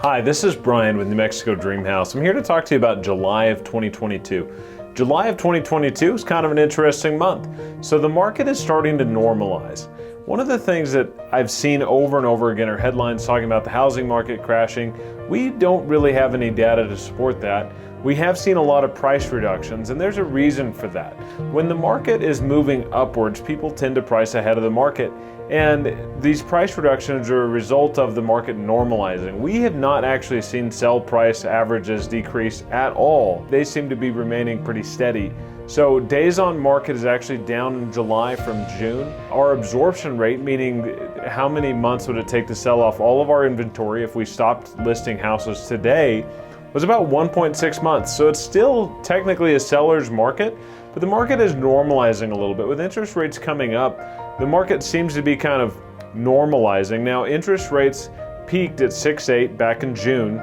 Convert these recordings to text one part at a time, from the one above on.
Hi, this is Bryan with New Mexico Dream House. I'm here to talk to you about July of 2022. July of 2022 is kind of an interesting month. So the market is starting to normalize. One of the things that I've seen over and over again are headlines talking about the housing market crashing. We don't really have any data to support that. We have seen a lot of price reductions, and there's a reason for that. When the market is moving upwards, people tend to price ahead of the market. And these price reductions are a result of the market normalizing. We have not actually seen sell price averages decrease at all. They seem to be remaining pretty steady. So days on market is actually down in July from June. Our absorption rate, meaning how many months would it take to sell off all of our inventory if we stopped listing houses today, was about 1.6 months. So it's still technically a seller's market, but the market is normalizing a little bit. With interest rates coming up, the market seems to be kind of normalizing. Now, interest rates peaked at 6.8 back in June,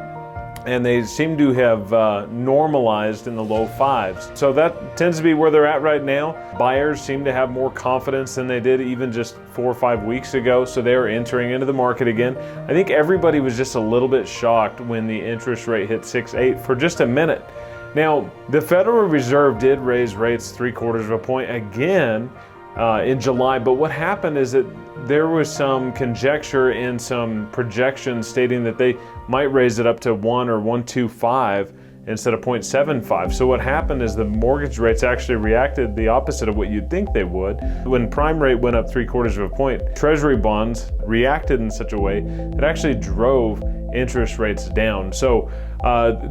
and they seem to have normalized in the low fives. So that tends to be where they're at right now. Buyers seem to have more confidence than they did even just 4 or 5 weeks ago, so they are entering into the market again. I think everybody was just a little bit shocked when the interest rate hit 6.8 for just a minute. Now, the Federal Reserve did raise rates 3/4 of a point again in July, but what happened is that there was some conjecture and some projections stating that they might raise it up to 1 or 1.25 instead of 0.75. So what happened is the mortgage rates actually reacted the opposite of what you'd think they would. When prime rate went up 3/4 of a point, Treasury bonds reacted in such a way that actually drove interest rates down. So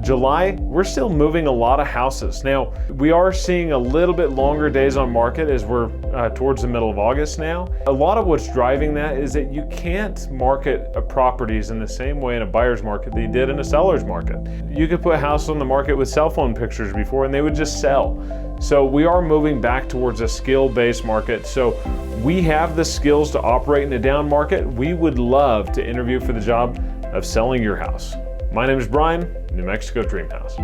July, we're still moving a lot of houses. Now, we are seeing a little bit longer days on market as we're towards the middle of August now. A lot of what's driving that is that you can't market properties in the same way in a buyer's market that you did in a seller's market. You could put houses on the market with cell phone pictures before and they would just sell. So we are moving back towards a skill-based market. So we have the skills to operate in a down market. We would love to interview for the job of selling your house. My name is Bryan, New Mexico Dream House.